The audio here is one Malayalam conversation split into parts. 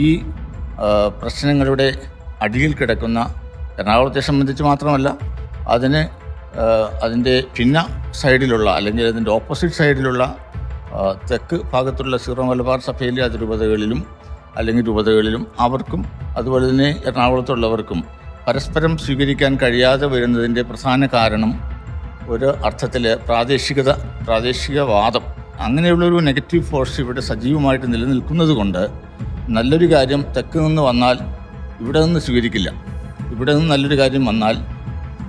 ഈ പ്രശ്നങ്ങളുടെ അടിയിൽ കിടക്കുന്ന എറണാകുളത്തെ സംബന്ധിച്ച് മാത്രമല്ല അതിൻ്റെ സൈഡിലുള്ള അല്ലെങ്കിൽ അതിൻ്റെ ഓപ്പോസിറ്റ് സൈഡിലുള്ള തെക്ക് ഭാഗത്തുള്ള സീറോ മലബാർ സഭയിലെ അതിരൂപതകളിലും അല്ലെങ്കിൽ രൂപതകളിലും അവർക്കും അതുപോലെ തന്നെ എറണാകുളത്തുള്ളവർക്കും പരസ്പരം സ്വീകരിക്കാൻ കഴിയാതെ വരുന്നതിൻ്റെ പ്രധാന കാരണം ഒരു അർത്ഥത്തിൽ പ്രാദേശികവാദം അങ്ങനെയുള്ളൊരു നെഗറ്റീവ് ഫോഴ്സ് ഇവിടെ സജീവമായിട്ട് നിലനിൽക്കുന്നത് കൊണ്ട് നല്ലൊരു കാര്യം തെക്ക് നിന്ന് വന്നാൽ ഇവിടെ നിന്ന് സ്വീകരിക്കില്ല, ഇവിടെ നിന്ന് നല്ലൊരു കാര്യം വന്നാൽ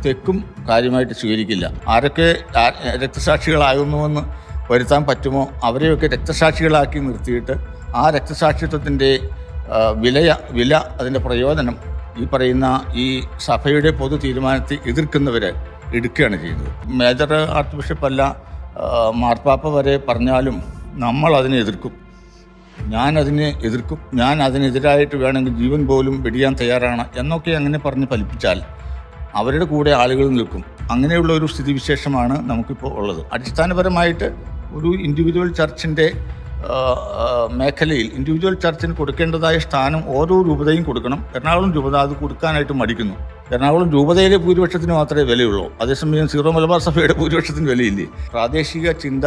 തെക്കും കാര്യമായിട്ട് സ്വീകരിക്കില്ല. ആരൊക്കെ രക്തസാക്ഷികളാകുന്നുവെന്ന് വരുത്താൻ പറ്റുമോ അവരെയൊക്കെ രക്തസാക്ഷികളാക്കി നിർത്തിയിട്ട് ആ രക്തസാക്ഷിത്വത്തിൻ്റെ വില അതിൻ്റെ പ്രയോജനം ഈ പറയുന്ന ഈ സഭയുടെ പൊതു തീരുമാനത്തെ എതിർക്കുന്നവർ എടുക്കുകയാണ് ചെയ്യുന്നത്. മേജർ ആർച്ച് ബിഷപ്പല്ല മാർപ്പാപ്പ വരെ പറഞ്ഞാലും നമ്മൾ അതിനെ എതിർക്കും, ഞാൻ അതിനെതിരായിട്ട് വേണമെങ്കിൽ ജീവൻ പോലും വെടിയാൻ തയ്യാറാണ് എന്നൊക്കെ അങ്ങനെ പറഞ്ഞ് ഫലിപ്പിച്ചാൽ അവരുടെ കൂടെ ആളുകൾ നിൽക്കും. അങ്ങനെയുള്ള ഒരു സ്ഥിതിവിശേഷമാണ് നമുക്കിപ്പോൾ ഉള്ളത്. അടിസ്ഥാനപരമായിട്ട് ഒരു ഇൻഡിവിജ്വൽ ചർച്ചിൻ്റെ മേഖലയിൽ ഇൻഡിവിജ്വൽ ചർച്ചിന് കൊടുക്കേണ്ടതായ സ്ഥാനം ഓരോ രൂപതയും കൊടുക്കണം. എറണാകുളം രൂപത അത് കൊടുക്കാനായിട്ട് മടിക്കുന്നു. എറണാകുളം രൂപതയിലെ ഭൂരിപക്ഷത്തിന് മാത്രമേ വിലയുള്ളൂ, അതേസമയം സീറോ മലബാർ സഭയുടെ ഭൂരിപക്ഷത്തിന് വിലയില്ലേ. പ്രാദേശിക ചിന്ത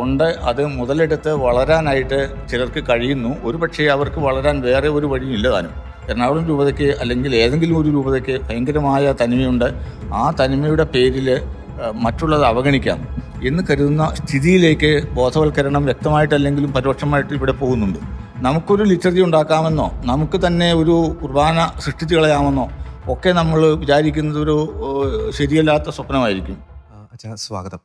ഉണ്ട്, അത് മുതലെടുത്ത് വളരാനായിട്ട് ചിലർക്ക് കഴിയുന്നു. ഒരുപക്ഷെ അവർക്ക് വളരാൻ വേറെ ഒരു വഴിയും ഇല്ല താനും. എറണാകുളം രൂപതയ്ക്ക് അല്ലെങ്കിൽ ഏതെങ്കിലും ഒരു രൂപതയ്ക്ക് ഭയങ്കരമായ തനിമയുണ്ട്. ആ തനിമയുടെ പേരിൽ മറ്റുള്ളത് അവഗണിക്കാം എന്ന് കരുതുന്ന സ്ഥിതിയിലേക്ക് ബോധവൽക്കരണം വ്യക്തമായിട്ടല്ലെങ്കിലും പരോക്ഷമായിട്ട് ഇവിടെ പോകുന്നുണ്ട്. നമുക്കൊരു ലിറ്റർജി ഉണ്ടാക്കാമെന്നോ നമുക്ക് തന്നെ ഒരു കുർബാന സൃഷ്ടിച്ചു കളയാമെന്നോ ഒക്കെ നമ്മൾ വിചാരിക്കുന്നത് ഒരു ശരിയല്ലാത്ത സ്വപ്നമായിരിക്കും. അച്ഛാ സ്വാഗതം.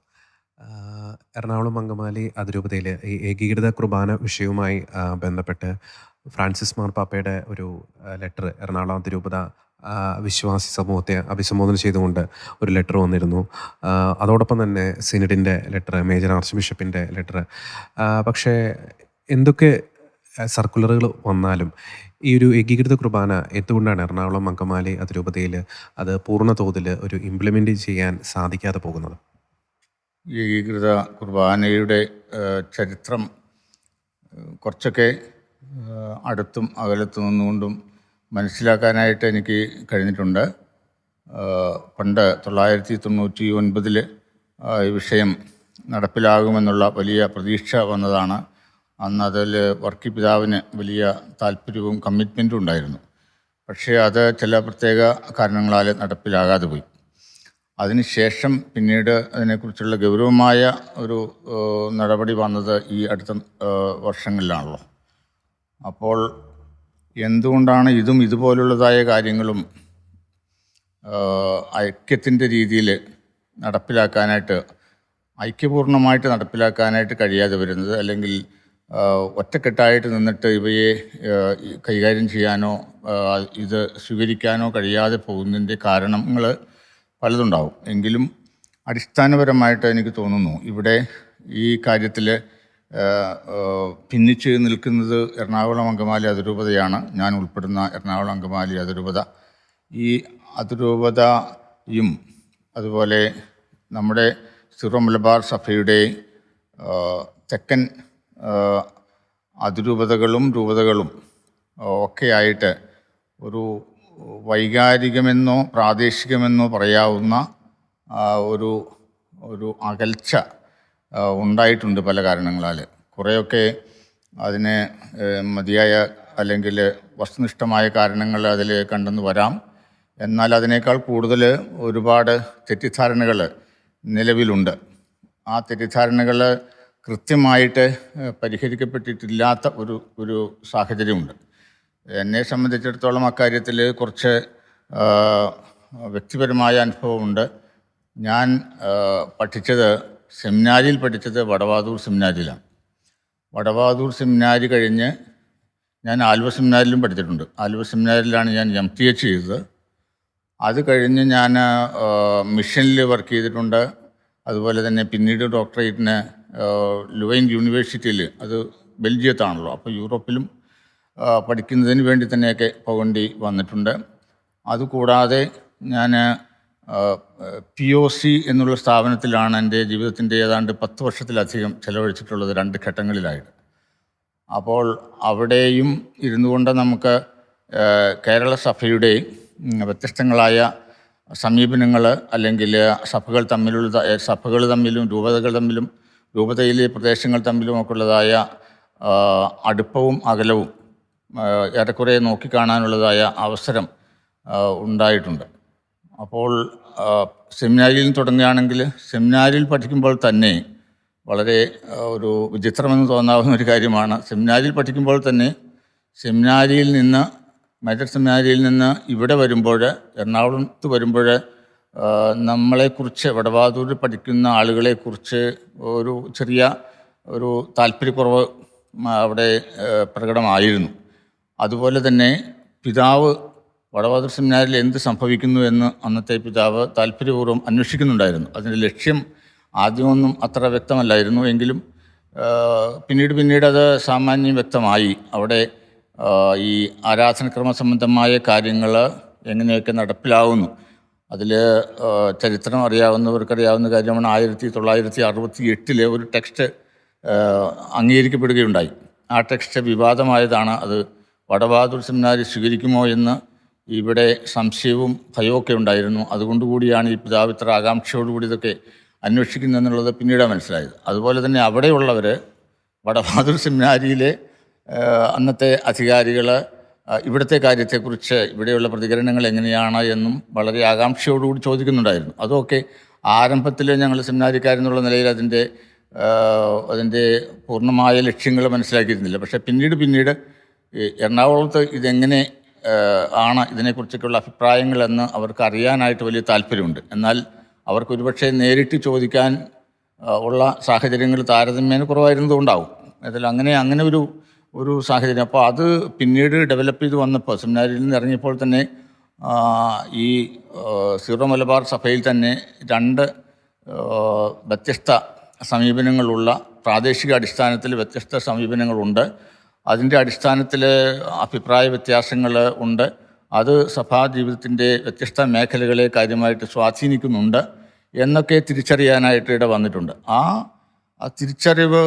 എറണാകുളം അങ്കമാലി അതിരൂപതയിൽ ഈ ഏകീകൃത കുർബാന വിഷയവുമായി ബന്ധപ്പെട്ട് ഫ്രാൻസിസ് മാർപ്പാപ്പയുടെ ഒരു ലെറ്റർ എറണാകുളം അതിരൂപത വിശ്വാസി സമൂഹത്തെ അഭിസംബോധന ചെയ്തുകൊണ്ട് ഒരു ലെറ്റർ വന്നിരുന്നു. അതോടൊപ്പം തന്നെ സിനഡിൻ്റെ ലെറ്റർ, മേജർ ആർച്ച് ബിഷപ്പിൻ്റെ ലെറ്റർ. പക്ഷേ എന്തൊക്കെ സർക്കുലറുകൾ വന്നാലും ഈ ഒരു ഏകീകൃത കുർബാന എന്തുകൊണ്ടാണ് എറണാകുളം അങ്കമാലി അതിരൂപതയിൽ അത് പൂർണ്ണ തോതിൽ ഒരു ഇംപ്ലിമെൻ്റ് ചെയ്യാൻ സാധിക്കാതെ പോകുന്നത്? ഏകീകൃത കുർബാനയുടെ ചരിത്രം കുറച്ചൊക്കെ അടുത്തും അകലത്തു നിന്നുകൊണ്ടും മനസ്സിലാക്കാനായിട്ട് എനിക്ക് കഴിഞ്ഞിട്ടുണ്ട്. പണ്ട് 1999 ഈ വിഷയം നടപ്പിലാകുമെന്നുള്ള വലിയ പ്രതീക്ഷ വന്നതാണ്. അന്ന് അതിൽ വർക്കി പിതാവിന് വലിയ താല്പര്യവും കമ്മിറ്റ്മെൻറ്റും ഉണ്ടായിരുന്നു. പക്ഷേ അത് ചില പ്രത്യേക കാരണങ്ങളാൽ നടപ്പിലാകാതെ പോയി. അതിനുശേഷം പിന്നീട് അതിനെക്കുറിച്ചുള്ള ഗൗരവമായ ഒരു നടപടി വന്നത് ഈ അടുത്ത വർഷങ്ങളിലാണല്ലോ. അപ്പോൾ എന്തുകൊണ്ടാണ് ഇതുപോലുള്ളതായ കാര്യങ്ങളും ഐക്യത്തിൻ്റെ രീതിയിൽ ഐക്യപൂർണമായിട്ട് നടപ്പിലാക്കാനായിട്ട് കഴിയാതെ വരുന്നത്, അല്ലെങ്കിൽ ഒറ്റക്കെട്ടായിട്ട് നിന്നിട്ട് ഇവയെ കൈകാര്യം ചെയ്യാനോ ഇത് സ്വീകരിക്കാനോ കഴിയാതെ പോകുന്നതിൻ്റെ കാരണങ്ങൾ പലതുണ്ടാവും. എങ്കിലും അടിസ്ഥാനപരമായിട്ട് എനിക്ക് തോന്നുന്നു ഇവിടെ ഈ കാര്യത്തിൽ ഭിന്നിച്ച് നിൽക്കുന്നത് എറണാകുളം അങ്കമാലി അതിരൂപതയാണ്. ഞാൻ ഉൾപ്പെടുന്ന എറണാകുളം അങ്കമാലി അതിരൂപത. ഈ അതിരൂപതയും അതുപോലെ നമ്മുടെ സീറോ മലബാർ സഭയുടെ തെക്കൻ അതിരൂപതകളും രൂപതകളും ഒക്കെയായിട്ട് ഒരു വൈകാരികമെന്നോ പ്രാദേശികമെന്നോ പറയാവുന്ന ഒരു അകൽച്ച ഉണ്ടായിട്ടുണ്ട് പല കാരണങ്ങളാൽ. കുറേയൊക്കെ അതിന് മതിയായ അല്ലെങ്കിൽ വസ്തുനിഷ്ഠമായ കാരണങ്ങൾ അതിൽ കണ്ടെന്ന് വരാം. എന്നാൽ അതിനേക്കാൾ കൂടുതൽ ഒരുപാട് തെറ്റിദ്ധാരണകൾ നിലവിലുണ്ട്. ആ തെറ്റിദ്ധാരണകൾ കൃത്യമായിട്ട് പരിഹരിക്കപ്പെട്ടിട്ടില്ലാത്ത ഒരു സാഹചര്യമുണ്ട്. എന്നെ സംബന്ധിച്ചിടത്തോളം അക്കാര്യത്തിൽ കുറച്ച് വ്യക്തിപരമായ അനുഭവമുണ്ട്. ഞാൻ സെമിനാരിയിൽ പഠിച്ചത് വടവാതൂർ സെമിനാരിയിലാണ്. വടവാതൂർ സെമിനാരി കഴിഞ്ഞ് ഞാൻ ആലുവ സെമിനാരിലും പഠിച്ചിട്ടുണ്ട്. ആലുവ സെമിനാരിലാണ് ഞാൻ MTH ചെയ്തത്. അത് കഴിഞ്ഞ് ഞാൻ മിഷനിൽ വർക്ക് ചെയ്തിട്ടുണ്ട്. അതുപോലെ തന്നെ പിന്നീട് ഡോക്ടറേറ്റിന് ലുവൈൻ യൂണിവേഴ്സിറ്റിയിൽ, അത് ബെൽജിയത്താണല്ലോ, അപ്പോൾ യൂറോപ്പിലും പഠിക്കുന്നതിന് വേണ്ടി തന്നെയൊക്കെ പോകേണ്ടി വന്നിട്ടുണ്ട്. അതുകൂടാതെ ഞാൻ POC എന്നുള്ള സ്ഥാപനത്തിലാണ് എൻ്റെ ജീവിതത്തിൻ്റെ ഏതാണ്ട് 10 വർഷത്തിലധികം ചിലവഴിച്ചിട്ടുള്ളത്, 2 ഘട്ടങ്ങളിലായിട്ട്. അപ്പോൾ അവിടെയും ഇരുന്നു കൊണ്ട് നമുക്ക് കേരള സഭയുടെ വ്യത്യസ്തങ്ങളായ സമീപനങ്ങൾ, അല്ലെങ്കിൽ സഭകൾ തമ്മിലും രൂപതകൾ തമ്മിലും രൂപതയിലെ പ്രദേശങ്ങൾ തമ്മിലുമൊക്കെ ഉള്ളതായ അടുപ്പവും അകലവും ഏറെക്കുറെ നോക്കിക്കാണാനുള്ളതായ അവസരം ഉണ്ടായിട്ടുണ്ട്. അപ്പോൾ സെമിനാരിയിൽ തുടങ്ങുകയാണെങ്കിൽ സെമിനാരിയിൽ പഠിക്കുമ്പോൾ തന്നെ വളരെ ഒരു വിചിത്രമെന്ന് തോന്നാവുന്ന ഒരു കാര്യമാണ്. സെമിനാരിയിൽ പഠിക്കുമ്പോൾ തന്നെ മേജർ സെമിനാരിയിൽ നിന്ന് ഇവിടെ വരുമ്പോൾ, എറണാകുളത്ത് വരുമ്പോൾ നമ്മളെക്കുറിച്ച്, വടവാതൂരിൽ പഠിക്കുന്ന ആളുകളെക്കുറിച്ച് ഒരു ചെറിയ താല്പര്യക്കുറവ് അവിടെ പ്രകടമായിരുന്നു. അതുപോലെ തന്നെ പിതാവ് വടവാതൂർ സെമിനാരിൽ എന്ത് സംഭവിക്കുന്നു എന്ന് അന്നത്തെ പിതാവ് താല്പര്യപൂർവ്വം അന്വേഷിക്കുന്നുണ്ടായിരുന്നു. അതിൻ്റെ ലക്ഷ്യം ആദ്യമൊന്നും അത്ര വ്യക്തമല്ലായിരുന്നു എങ്കിലും പിന്നീട് അത് സാമാന്യം വ്യക്തമായി. അവിടെ ഈ ആരാധനക്രമ സംബന്ധമായ കാര്യങ്ങൾ എങ്ങനെയൊക്കെ നടപ്പിലാവുന്നു. അതിൽ ചരിത്രം അറിയാവുന്നവർക്കറിയാവുന്ന കാര്യമാണ് 1968 ഒരു ടെക്സ്റ്റ് അംഗീകരിക്കപ്പെടുകയുണ്ടായി. ആ ടെക്സ്റ്റ് വിവാദമായതാണ്. അത് വടവാതൂർ സെമിനാരി സ്വീകരിക്കുമോ എന്ന് ഇവിടെ സംശയവും ഭയമൊക്കെ ഉണ്ടായിരുന്നു. അതുകൊണ്ടുകൂടിയാണ് ഈ പിതാവ് ഇത്ര ആകാംക്ഷയോടുകൂടി ഇതൊക്കെ അന്വേഷിക്കുന്നതെന്നുള്ളത് പിന്നീട് മനസ്സിലായത്. അതുപോലെ തന്നെ അവിടെയുള്ളവർ, വടവാതൂർ സെമിനാരിയിലെ അന്നത്തെ അധികാരികൾ ഇവിടുത്തെ കാര്യത്തെക്കുറിച്ച്, ഇവിടെയുള്ള പ്രതികരണങ്ങൾ എങ്ങനെയാണ് എന്നും വളരെ ആകാംക്ഷയോടുകൂടി ചോദിക്കുന്നുണ്ടായിരുന്നു. അതൊക്കെ ആരംഭത്തിൽ ഞങ്ങൾ സെമിനാരിക്കാരെന്നുള്ള നിലയിൽ അതിൻ്റെ പൂർണ്ണമായ ലക്ഷ്യങ്ങൾ മനസ്സിലാക്കിയിരുന്നില്ല. പക്ഷേ പിന്നീട് എറണാകുളത്ത് ഇതെങ്ങനെ ആണ്, ഇതിനെക്കുറിച്ചൊക്കെയുള്ള അഭിപ്രായങ്ങളെന്ന് അവർക്ക് അറിയാനായിട്ട് വലിയ താല്പര്യമുണ്ട്. എന്നാൽ അവർക്ക് ഒരുപക്ഷെ നേരിട്ട് ചോദിക്കാൻ ഉള്ള സാഹചര്യങ്ങൾ താരതമ്യേന കുറവായിരുന്നതുകൊണ്ടാവും. അതിൽ അങ്ങനെ ഒരു സാഹചര്യം. അപ്പോൾ അത് പിന്നീട് ഡെവലപ്പ് ചെയ്ത് വന്നപ്പോൾ, സെമിനാരിയിൽ നിന്ന് ഇറങ്ങിയപ്പോൾ തന്നെ ഈ സീറോ മലബാർ സഭയിൽ തന്നെ 2 വ്യത്യസ്ത സമീപനങ്ങളുള്ള, പ്രാദേശിക അടിസ്ഥാനത്തിൽ വ്യത്യസ്ത സമീപനങ്ങളുണ്ട്. അതിൻ്റെ അടിസ്ഥാനത്തിൽ അഭിപ്രായ വ്യത്യാസങ്ങൾ ഉണ്ട്. അത് സഭാ ജീവിതത്തിൻ്റെ വ്യത്യസ്ത മേഖലകളെ കാര്യമായിട്ട് സ്വാധീനിക്കുന്നുണ്ട് എന്നൊക്കെ തിരിച്ചറിയാനായിട്ട് ഇട വന്നിട്ടുണ്ട്. ആ തിരിച്ചറിവ്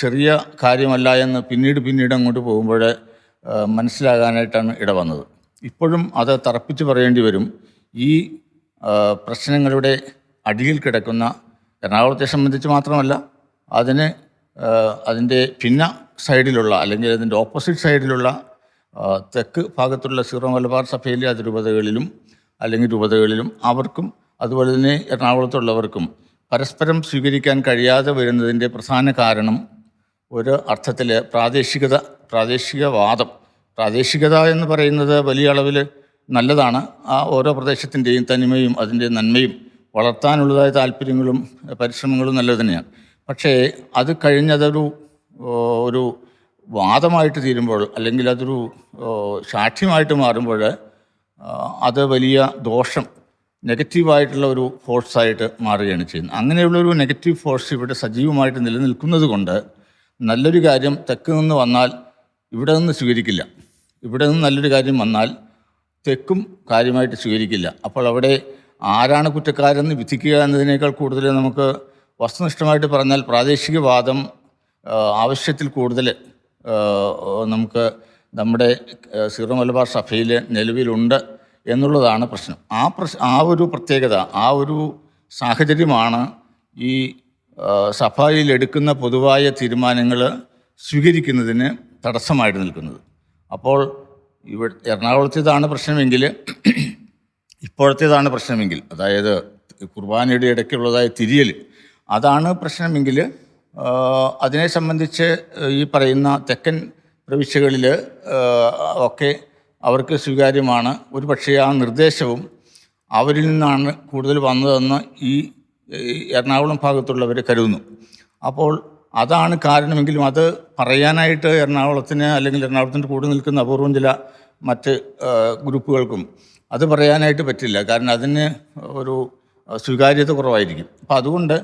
ചെറിയ കാര്യമല്ല എന്ന് പിന്നീട് അങ്ങോട്ട് പോകുമ്പോൾ മനസ്സിലാകാനായിട്ടാണ് ഇട വന്നത്. ഇപ്പോഴും അത് തറപ്പിച്ച് പറയേണ്ടി വരും. ഈ പ്രശ്നങ്ങളുടെ അടിയിൽ കിടക്കുന്ന, എറണാകുളത്തെ സംബന്ധിച്ച് മാത്രമല്ല, അതിൻ്റെ സൈഡിലുള്ള, അല്ലെങ്കിൽ അതിൻ്റെ ഓപ്പോസിറ്റ് സൈഡിലുള്ള തെക്ക് ഭാഗത്തുള്ള സീറോ മലബാർ സഭയിലെ രൂപതകളിലും അവർക്കും അതുപോലെ തന്നെ എറണാകുളത്തുള്ളവർക്കും പരസ്പരം സ്വീകരിക്കാൻ കഴിയാതെ വരുന്നതിൻ്റെ പ്രധാന കാരണം ഒരു അർത്ഥത്തിൽ പ്രാദേശികത എന്ന് പറയുന്നത് വലിയ അളവിൽ നല്ലതാണ്. ആ ഓരോ പ്രദേശത്തിൻ്റെയും തനിമയും അതിൻ്റെ നന്മയും വളർത്താനുള്ളതായ താല്പര്യങ്ങളും പരിശ്രമങ്ങളും നല്ലത് തന്നെയാണ്. പക്ഷേ അത് കഴിഞ്ഞതൊരു വാദമായിട്ട് തീരുമ്പോൾ, അല്ലെങ്കിൽ അതൊരു സാക്ഷ്യമായിട്ട് മാറുമ്പോൾ അത് വലിയ ദോഷം, നെഗറ്റീവായിട്ടുള്ള ഒരു ഫോഴ്സായിട്ട് മാറുകയാണ് ചെയ്യുന്നത്. അങ്ങനെയുള്ളൊരു നെഗറ്റീവ് ഫോഴ്സ് ഇവിടെ സജീവമായിട്ട് നിലനിൽക്കുന്നത് കൊണ്ട് നല്ലൊരു കാര്യം തെക്ക് നിന്ന് വന്നാൽ ഇവിടെ നിന്ന് സ്വീകരിക്കില്ല, ഇവിടെ നിന്ന് നല്ലൊരു കാര്യം വന്നാൽ തെക്കും കാര്യമായിട്ട് സ്വീകരിക്കില്ല. അപ്പോൾ അവിടെ ആരാണ് കുറ്റക്കാരെന്ന് വിധിക്കുക എന്നതിനേക്കാൾ കൂടുതൽ നമുക്ക് വസ്തുനിഷ്ഠമായിട്ട് പറഞ്ഞാൽ പ്രാദേശികവാദം ആവശ്യത്തിൽ കൂടുതൽ നമുക്ക് നമ്മുടെ സീറോ മലബാർ സഭയിൽ നിലവിലുണ്ട് എന്നുള്ളതാണ് പ്രശ്നം. ആ ഒരു പ്രത്യേകത, ആ ഒരു സാഹചര്യമാണ് ഈ സഭയിൽ എടുക്കുന്ന പൊതുവായ തീരുമാനങ്ങൾ സ്വീകരിക്കുന്നതിന് തടസ്സമായിട്ട് നിൽക്കുന്നത്. അപ്പോൾ എറണാകുളത്തേതാണ് പ്രശ്നമെങ്കിൽ, അതായത് കുർബാനയുടെ ഇടയ്ക്കുള്ളതായ തിരിയൽ, അതാണ് പ്രശ്നമെങ്കിൽ അതിനെ സംബന്ധിച്ച് ഈ പറയുന്ന തെക്കൻ പ്രവിശ്യകളിൽ ഒക്കെ അവർക്ക് സ്വീകാര്യമാണ്. ഒരു പക്ഷേ ആ നിർദ്ദേശവും അവരിൽ നിന്നാണ് കൂടുതൽ വന്നതെന്ന് ഈ എറണാകുളം ഭാഗത്തുള്ളവർ കരുതുന്നു. അപ്പോൾ അതാണ് കാരണമെങ്കിലും അത് പറയാനായിട്ട് എറണാകുളത്തിന്, അല്ലെങ്കിൽ എറണാകുളത്തിൻ്റെ കൂടെ നിൽക്കുന്ന അപൂർവം ചില മറ്റ് ഗ്രൂപ്പുകൾക്കും അത് പറയാനായിട്ട് പറ്റില്ല. കാരണം അതിന് ഒരു സ്വീകാര്യത കുറവായിരിക്കും. അപ്പം അതുകൊണ്ട്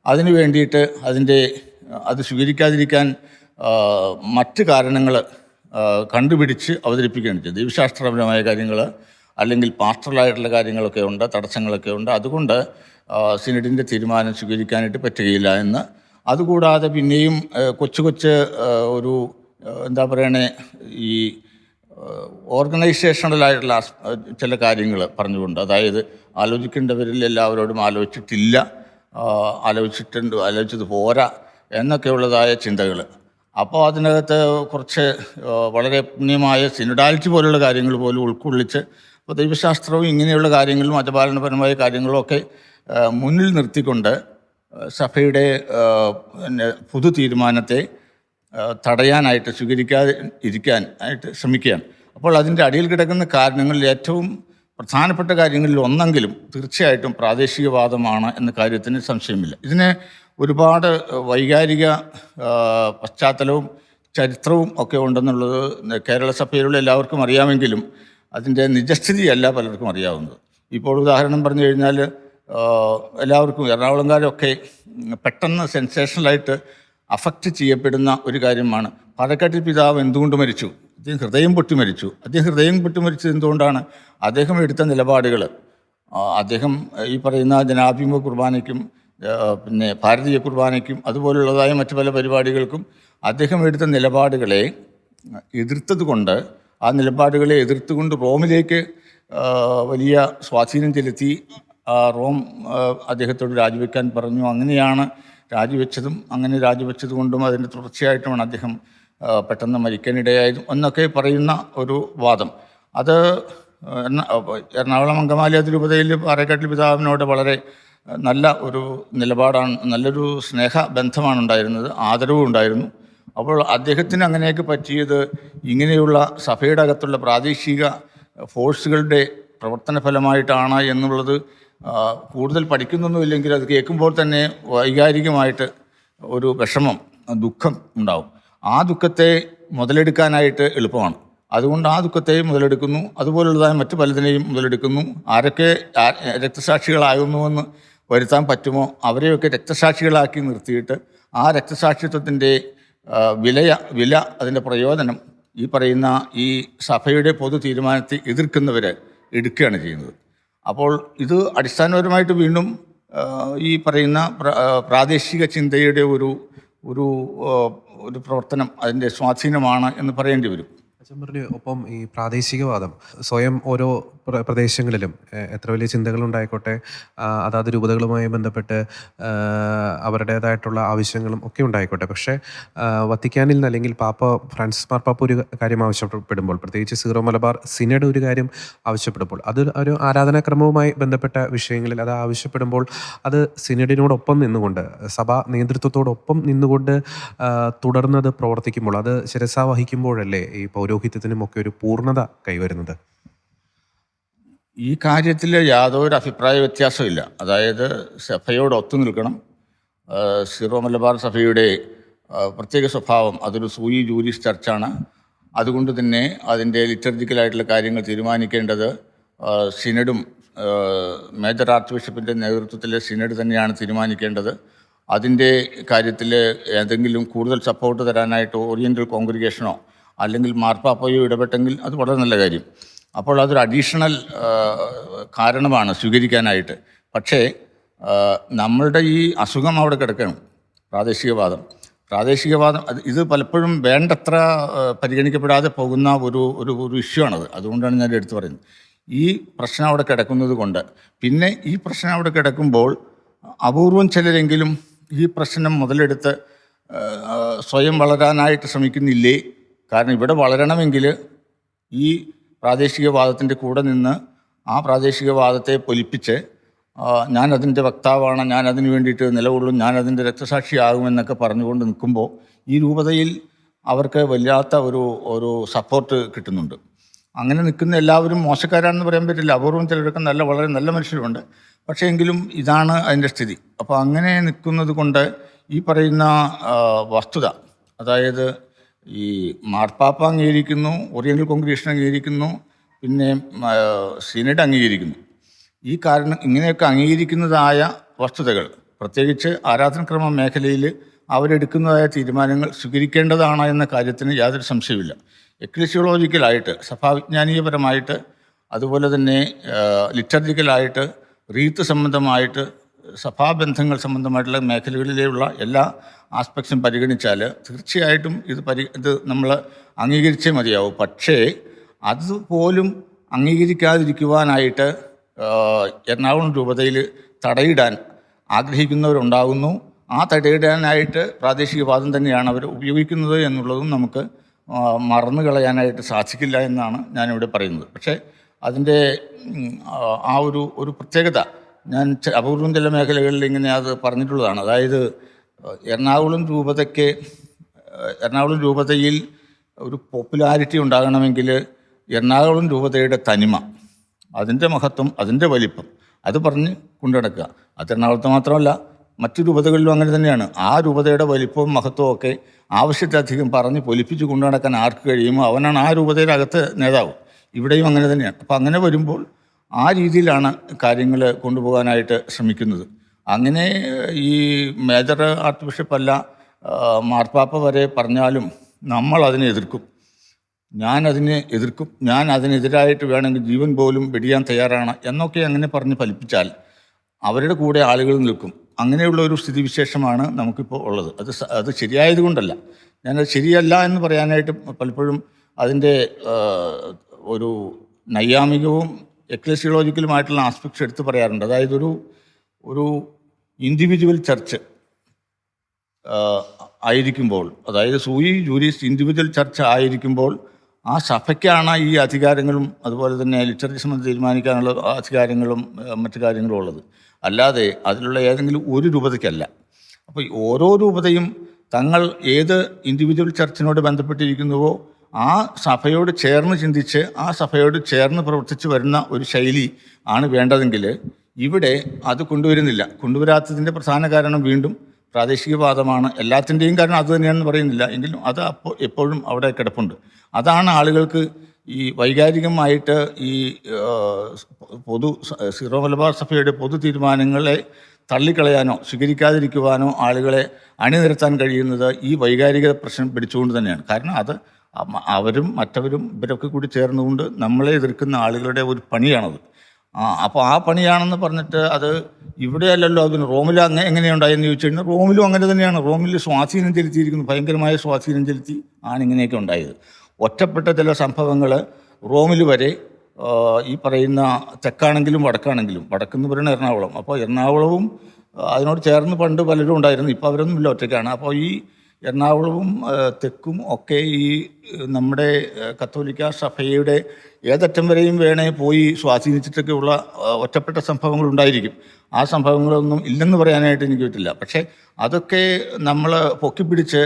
അതിന് വേണ്ടിയിട്ട് അത് സ്വീകരിക്കാതിരിക്കാൻ മറ്റ് കാരണങ്ങൾ കണ്ടുപിടിച്ച് അവതരിപ്പിക്കുകയാണ് ചെയ്തത്. ദൈവശാസ്ത്രപരമായ കാര്യങ്ങൾ അല്ലെങ്കിൽ പാസ്റ്ററലായിട്ടുള്ള കാര്യങ്ങളൊക്കെ ഉണ്ട്, തടസ്സങ്ങളൊക്കെ ഉണ്ട്. അതുകൊണ്ട് സിനഡിൻ്റെ തീരുമാനം സ്വീകരിക്കാനായിട്ട് പറ്റുകയില്ല എന്ന്. അതുകൂടാതെ പിന്നെയും കൊച്ചു എന്താ പറയണേ, ഈ ഓർഗനൈസേഷണലായിട്ടുള്ള ചില കാര്യങ്ങൾ പറഞ്ഞുകൊണ്ട്, അതായത് ആലോചിക്കേണ്ടവരിൽ എല്ലാവരോടും ആലോചിച്ചിട്ടില്ല, ആലോചിച്ചത് പോരാ എന്നൊക്കെയുള്ളതായ ചിന്തകൾ. അപ്പോൾ അതിനകത്ത് കുറച്ച് വളരെ പുണ്യമായ സിനഡാലിറ്റി പോലുള്ള കാര്യങ്ങൾ പോലും ഉൾക്കൊള്ളിച്ച്, അപ്പോൾ ദൈവശാസ്ത്രവും ഇങ്ങനെയുള്ള കാര്യങ്ങളും മതപാലനപരമായ കാര്യങ്ങളും ഒക്കെ മുന്നിൽ നിർത്തിക്കൊണ്ട് സഭയുടെ പൊതു തീരുമാനത്തെ തടയാനായിട്ട്, സ്വീകരിക്കാതെ ഇരിക്കാൻ ആയിട്ട് ശ്രമിക്കുകയാണ്. അപ്പോൾ അതിൻ്റെ അടിയിൽ കിടക്കുന്ന കാരണങ്ങളിൽ ഏറ്റവും പ്രധാനപ്പെട്ട കാര്യങ്ങളിൽ ഒന്നെങ്കിലും തീർച്ചയായിട്ടും പ്രാദേശികവാദമാണ് എന്ന കാര്യത്തിന് സംശയമില്ല. ഇതിന് ഒരുപാട് വൈകാരിക പശ്ചാത്തലവും ചരിത്രവും ഒക്കെ ഉണ്ടെന്നുള്ളത് കേരള സഭയിലുള്ള എല്ലാവർക്കും അറിയാമെങ്കിലും അതിൻ്റെ നിജസ്ഥിതിയല്ല പലർക്കും അറിയാവുന്നത്. ഇപ്പോൾ ഉദാഹരണം പറഞ്ഞു കഴിഞ്ഞാൽ എല്ലാവർക്കും എറണാകുളംകാരൊക്കെ പെട്ടെന്ന് സെൻസേഷണലായിട്ട് അഫക്റ്റ് ചെയ്യപ്പെടുന്ന ഒരു കാര്യമാണ് പാലക്കാട്ടിൽ പിതാവ് എന്തുകൊണ്ട് മരിച്ചു. അദ്ദേഹം ഹൃദയം പൊട്ടി മരിച്ചു. അദ്ദേഹം ഹൃദയം പൊട്ടി മരിച്ചത് എന്തുകൊണ്ടാണ്? അദ്ദേഹം എടുത്ത നിലപാടുകൾ, അദ്ദേഹം ഈ പറയുന്ന ജനാഭിമുഖ കുർബാനയ്ക്കും പിന്നെ ഭാരതീയ കുർബാനയ്ക്കും അതുപോലുള്ളതായ മറ്റു പല പരിപാടികൾക്കും അദ്ദേഹം എടുത്ത നിലപാടുകളെ എതിർത്തത് കൊണ്ട്, ആ നിലപാടുകളെ എതിർത്തുകൊണ്ട് റോമിലേക്ക് വലിയ സ്വാധീനം ചെലുത്തി റോം അദ്ദേഹത്തോട് രാജിവെക്കാൻ പറഞ്ഞു. അങ്ങനെയാണ് രാജിവെച്ചതും, അങ്ങനെ രാജിവെച്ചത് കൊണ്ടും അതിൻ്റെ തുടർച്ചയായിട്ടുമാണ് അദ്ദേഹം പെട്ടെന്ന് മരിക്കാനിടയായതും എന്നൊക്കെ പറയുന്ന ഒരു വാദം. അത് എറണാകുളം അങ്കമാലി അതിരൂപതയിൽ പാറേക്കാട്ടിൽ പിതാവിനോട് വളരെ നല്ല ഒരു നിലപാടാണ്, നല്ലൊരു സ്നേഹബന്ധമാണ് ഉണ്ടായിരുന്നത്, ആദരവും ഉണ്ടായിരുന്നു. അപ്പോൾ അദ്ദേഹത്തിന് അങ്ങനെയൊക്കെ പറ്റിയത് ഇങ്ങനെയുള്ള സഭയുടെ അകത്തുള്ള പ്രാദേശിക ഫോഴ്സുകളുടെ പ്രവർത്തന ഫലമായിട്ടാണ് എന്നുള്ളത് കൂടുതൽ പഠിക്കുന്നൊന്നുമില്ലെങ്കിൽ അത് കേൾക്കുമ്പോൾ തന്നെ വൈകാരികമായിട്ട് ഒരു വിഷമം, ദുഃഖം ഉണ്ടാവും. ആ ദുഃഖത്തെ മുതലെടുക്കാനായിട്ട് എളുപ്പമാണ്. അതുകൊണ്ട് ആ ദുഃഖത്തെ മുതലെടുക്കുന്നു, അതുപോലുള്ളതായ മറ്റു പലതിനെയും മുതലെടുക്കുന്നു. ആരൊക്കെ രക്തസാക്ഷികളാകുന്നുവെന്ന് വരുത്താൻ പറ്റുമോ അവരെയൊക്കെ രക്തസാക്ഷികളാക്കി നിർത്തിയിട്ട് ആ രക്തസാക്ഷിത്വത്തിൻ്റെ വില, അതിൻ്റെ പ്രയോജനം ഈ പറയുന്ന ഈ സഭയുടെ പൊതു തീരുമാനത്തെ എതിർക്കുന്നവർ എടുക്കുകയാണ് ചെയ്യുന്നത്. അപ്പോൾ ഇത് അടിസ്ഥാനപരമായിട്ട് വീണ്ടും ഈ പറയുന്ന പ്രാദേശിക ചിന്തയുടെ ഒരു പ്രവർത്തനം, അതിൻ്റെ സ്വാധീനമാണ് എന്ന് പറയേണ്ടി വരും. അച്ഛൻ പറഞ്ഞു, ഒപ്പം ഈ പ്രാദേശികവാദം സ്വയം ഓരോ പ്രദേശങ്ങളിലും എത്ര വലിയ ചിന്തകളുണ്ടായിക്കോട്ടെ, അതാത് രൂപതകളുമായി ബന്ധപ്പെട്ട് അവരുടേതായിട്ടുള്ള ആവശ്യങ്ങളും ഒക്കെ ഉണ്ടായിക്കോട്ടെ, പക്ഷേ വത്തിക്കാനിൽ നിന്ന് അല്ലെങ്കിൽ ഫ്രാൻസിസ് മാർപ്പാപ്പ ഒരു കാര്യം ആവശ്യപ്പെടുമ്പോൾ, പ്രത്യേകിച്ച് സീറോ മലബാർ സിനഡ് ഒരു കാര്യം ആവശ്യപ്പെടുമ്പോൾ, അത് ഒരു ആരാധനാക്രമവുമായി ബന്ധപ്പെട്ട വിഷയങ്ങളിൽ അത് ആവശ്യപ്പെടുമ്പോൾ അത് സിനഡിനോടൊപ്പം നിന്നുകൊണ്ട്, സഭാ നേതൃത്വത്തോടൊപ്പം നിന്നുകൊണ്ട് തുടർന്നത് പ്രവർത്തിക്കുമ്പോൾ, അത് ശിരസാ വഹിക്കുമ്പോഴല്ലേ ഈ പൗരോഹിത്യത്തിനും ഒക്കെ ഒരു പൂർണ്ണത കൈവരുന്നത്? ഈ കാര്യത്തിൽ യാതൊരു അഭിപ്രായ വ്യത്യാസമില്ല. അതായത് സഭയോട് ഒത്തു നിൽക്കണം. സീറോ മലബാർ സഭയുടെ പ്രത്യേക സ്വഭാവം അതൊരു സൂയി ജൂരിസ് ചർച്ചാണ്. അതുകൊണ്ട് തന്നെ അതിൻ്റെ ലിറ്റർജിക്കലായിട്ടുള്ള കാര്യങ്ങൾ തീരുമാനിക്കേണ്ടത് സിനഡും മേജർ ആർച്ച് ബിഷപ്പിൻ്റെ നേതൃത്വത്തിലെ സിനഡ് തന്നെയാണ് തീരുമാനിക്കേണ്ടത്. അതിൻ്റെ കാര്യത്തിൽ ഏതെങ്കിലും കൂടുതൽ സപ്പോർട്ട് തരാനായിട്ട് ഓറിയൻ്റൽ കോൺഗ്രിഗേഷനോ അല്ലെങ്കിൽ മാർപ്പാപ്പയോ ഇടപെട്ടെങ്കിൽ അത് വളരെ നല്ല കാര്യം. അപ്പോൾ അതൊരു അഡീഷണൽ കാരണമാണ് സ്വീകരിക്കാനായിട്ട്. പക്ഷേ നമ്മളുടെ ഈ അസുഖം അവിടെ കിടക്കണം, പ്രാദേശികവാദം ഇത് പലപ്പോഴും വേണ്ടത്ര പരിഗണിക്കപ്പെടാതെ പോകുന്ന ഒരു ഇഷ്യൂ ആണത്. അതുകൊണ്ടാണ് ഞാൻ എടുത്തു പറയുന്നത്. ഈ പ്രശ്നം അവിടെ കിടക്കുന്നത് കൊണ്ട്, പിന്നെ ഈ പ്രശ്നം അവിടെ കിടക്കുമ്പോൾ അപൂർവം ചിലരെങ്കിലും ഈ പ്രശ്നം മുതലെടുത്ത് സ്വയം വളരാനായിട്ട് ശ്രമിക്കുന്നില്ലേ? കാരണം ഇവിടെ വളരണമെങ്കിൽ ഈ പ്രാദേശികവാദത്തിൻ്റെ കൂടെ നിന്ന് ആ പ്രാദേശികവാദത്തെ പൊലിപ്പിച്ച് ഞാൻ അതിൻ്റെ വക്താവാണ്, ഞാൻ അതിന് വേണ്ടിയിട്ട് നിലകൊള്ളും, ഞാൻ അതിൻ്റെ രക്തസാക്ഷിയാകുമെന്നൊക്കെ പറഞ്ഞുകൊണ്ട് നിൽക്കുമ്പോൾ ഈ രൂപതയിൽ അവർക്ക് വല്ലാത്ത ഒരു സപ്പോർട്ട് കിട്ടുന്നുണ്ട്. അങ്ങനെ നിൽക്കുന്ന എല്ലാവരും മോശക്കാരാണെന്ന് പറയാൻ പറ്റില്ല. അപൂർവം ചിലരൊക്കെ വളരെ നല്ല മനുഷ്യരുണ്ട്. പക്ഷേ എങ്കിലും ഇതാണ് അതിൻ്റെ സ്ഥിതി. അപ്പോൾ അങ്ങനെ നിൽക്കുന്നത് കൊണ്ട് ഈ പറയുന്ന വസ്തുത, അതായത് ഈ മാർപ്പാപ്പ അംഗീകരിക്കുന്നു, ഓറിയൻ്റൽ കോൺഗ്രിഗേഷൻ അംഗീകരിക്കുന്നു, പിന്നെ സിനഡ് അംഗീകരിക്കുന്നു. ഈ കാരണം ഇങ്ങനെയൊക്കെ അംഗീകരിക്കുന്നതായ വസ്തുതകൾ, പ്രത്യേകിച്ച് ആരാധനക്രമ മേഖലയിൽ അവരെടുക്കുന്നതായ തീരുമാനങ്ങൾ സ്വീകരിക്കേണ്ടതാണ് എന്ന കാര്യത്തിന് യാതൊരു സംശയമില്ല. എക്ലീസിയോളജിക്കലായിട്ട്, സഭാവിജ്ഞാനീയപരമായിട്ട്, അതുപോലെ തന്നെ ലിറ്റർജിക്കലായിട്ട്, റീത്ത് സംബന്ധമായിട്ട് സഭാബന്ധങ്ങൾ സംബന്ധമായിട്ടുള്ള മേഖലകളിലുള്ള എല്ലാ ആസ്പെക്ട്സും പരിഗണിച്ചാൽ തീർച്ചയായിട്ടും ഇത് നമ്മൾ അംഗീകരിച്ചേ മതിയാവും. പക്ഷേ അതുപോലും അംഗീകരിക്കാതിരിക്കുവാനായിട്ട് എറണാകുളം രൂപതയിൽ തടയിടാൻ ആഗ്രഹിക്കുന്നവരുണ്ടാകുന്നു. ആ തടയിടാനായിട്ട് പ്രാദേശികവാദം തന്നെയാണ് അവർ ഉപയോഗിക്കുന്നത് എന്നുള്ളതും നമുക്ക് മറന്നു കളയാനായിട്ട് സാധിക്കില്ല എന്നാണ് ഞാനിവിടെ പറയുന്നത്. പക്ഷേ അതിൻ്റെ ആ ഒരു പ്രത്യേകത ഞാൻ അപൂർവം ചില മേഖലകളിൽ ഇങ്ങനെ അത് പറഞ്ഞിട്ടുള്ളതാണ്. അതായത് എറണാകുളം രൂപതയിൽ ഒരു പോപ്പുലാരിറ്റി ഉണ്ടാകണമെങ്കിൽ എറണാകുളം രൂപതയുടെ തനിമ, അതിൻ്റെ മഹത്വം, അതിൻ്റെ വലിപ്പം അത് പറഞ്ഞ് കൊണ്ടുനടക്കുക. അത് എറണാകുളത്ത് മാത്രമല്ല, മറ്റു രൂപതകളിലും അങ്ങനെ തന്നെയാണ്. ആ രൂപതയുടെ വലിപ്പവും മഹത്വവും ഒക്കെ ആവശ്യത്തിലധികം പറഞ്ഞ് പൊലിപ്പിച്ച് കൊണ്ടു നടക്കാൻ ആർക്ക് കഴിയുമോ അവനാണ് ആ രൂപതയുടെ അകത്ത് നേതാവ്. ഇവിടെയും അങ്ങനെ തന്നെയാണ്. അപ്പം അങ്ങനെ വരുമ്പോൾ ആ രീതിയിലാണ് കാര്യങ്ങൾ കൊണ്ടുപോകാനായിട്ട് ശ്രമിക്കുന്നത്. അങ്ങനെ ഈ മേജർ ആർച്ച് ബിഷപ്പല്ല മാർപ്പാപ്പ വരെ പറഞ്ഞാലും നമ്മൾ അതിനെ എതിർക്കും. ഞാൻ അതിനെതിരായിട്ട് വേണമെങ്കിൽ ജീവൻ പോലും വെടിയാൻ തയ്യാറാണ് എന്നൊക്കെ അങ്ങനെ പറഞ്ഞ് ഫലിപ്പിച്ചാൽ അവരുടെ കൂടെ ആളുകൾ നിൽക്കും. അങ്ങനെയുള്ള ഒരു സ്ഥിതിവിശേഷമാണ് നമുക്കിപ്പോൾ ഉള്ളത്. അത് ശരിയായതുകൊണ്ടല്ല, ഞാനത് ശരിയല്ല എന്ന് പറയാനായിട്ട് പലപ്പോഴും അതിൻ്റെ ഒരു നൈയാമികവും എക്ലസിയോളജിക്കലുമായിട്ടുള്ള ആസ്പെക്ട്സ് എടുത്ത് പറയാറുണ്ട്. അതായത് ഒരു ഇൻഡിവിജ്വൽ ചർച്ച് ആയിരിക്കുമ്പോൾ, അതായത് സൂയി ജൂരിസ് ഇൻഡിവിജ്വൽ ചർച്ച് ആയിരിക്കുമ്പോൾ ആ സഭയ്ക്കാണ് ഈ അധികാരങ്ങളും അതുപോലെ തന്നെ ലിറ്ററേച്ചർ സംബന്ധിച്ച് തീരുമാനിക്കാനുള്ള അധികാരങ്ങളും മറ്റു കാര്യങ്ങളും ഉള്ളത്, അല്ലാതെ അതിലുള്ള ഏതെങ്കിലും ഒരു രൂപതയ്ക്കല്ല. അപ്പോൾ ഓരോ രൂപതയും തങ്ങൾ ഏത് ഇൻഡിവിജ്വൽ ചർച്ചിനോട് ബന്ധപ്പെട്ടിരിക്കുന്നുവോ ആ സഭയോട് ചേർന്ന് ചിന്തിച്ച് ആ സഭയോട് ചേർന്ന് പ്രവർത്തിച്ച് വരുന്ന ഒരു ശൈലി ആണ് വേണ്ടതെങ്കിൽ ഇവിടെ അത് കൊണ്ടുവരാത്തതിൻ്റെ പ്രധാന കാരണം വീണ്ടും പ്രാദേശികവാദമാണ്. എല്ലാത്തിൻ്റെയും കാരണം അത് തന്നെയാണെന്ന് പറയുന്നില്ല, എങ്കിലും അത് എപ്പോഴും അവിടെ കിടപ്പുണ്ട്. അതാണ് ആളുകൾക്ക് ഈ വൈകാരികമായിട്ട് ഈ സീറോ മലബാർ സഭയുടെ പൊതു തീരുമാനങ്ങളെ തള്ളിക്കളയാനോ സ്വീകരിക്കാതിരിക്കുവാനോ ആളുകളെ അണിനിരത്താൻ കഴിയുന്നത് ഈ വൈകാരിക പ്രശ്നം പിടിച്ചുകൊണ്ട് തന്നെയാണ്. കാരണം അത് അവരും മറ്റവരും ഇവരൊക്കെ കൂടി ചേർന്നുകൊണ്ട് നമ്മളെ എതിർക്കുന്ന ആളുകളുടെ ഒരു പണിയാണത്. അപ്പോൾ ആ പണിയാണെന്ന് പറഞ്ഞിട്ട് അത് ഇവിടെയല്ലല്ലോ, അതിന് റോമിൽ എങ്ങനെയുണ്ടായെന്ന് ചോദിച്ചു കഴിഞ്ഞാൽ റോമിലും അങ്ങനെ തന്നെയാണ്. റോമിൽ സ്വാധീനം ചെലുത്തിയിരിക്കുന്നു, ഭയങ്കരമായ സ്വാധീനം ചെലുത്തി ആണ് ഇങ്ങനെയൊക്കെ ഉണ്ടായത്. ഒറ്റപ്പെട്ട ചില സംഭവങ്ങൾ റോമിൽ വരെ ഈ പറയുന്ന തെക്കാണെങ്കിലും വടക്കാണെങ്കിലും, വടക്കെന്ന് പറയുന്ന എറണാകുളം, അപ്പോൾ എറണാകുളവും അതിനോട് ചേർന്ന് പണ്ട് പലരും ഉണ്ടായിരുന്നു, ഇപ്പോൾ അവരൊന്നുമില്ല, ഒറ്റയ്ക്കാണ്. അപ്പോൾ ഈ എറണാകുളവും തെക്കും ഒക്കെ ഈ നമ്മുടെ കത്തോലിക്ക സഭയുടെ ഏതറ്റം വരെയും വേണേ പോയി സ്വാധീനിച്ചിട്ടൊക്കെ ഉള്ള ഒറ്റപ്പെട്ട സംഭവങ്ങൾ ഉണ്ടായിരിക്കും. ആ സംഭവങ്ങളൊന്നും ഇല്ലെന്ന് പറയാനായിട്ട് എനിക്ക് പറ്റില്ല. പക്ഷേ അതൊക്കെ നമ്മൾ പൊക്കിപ്പിടിച്ച്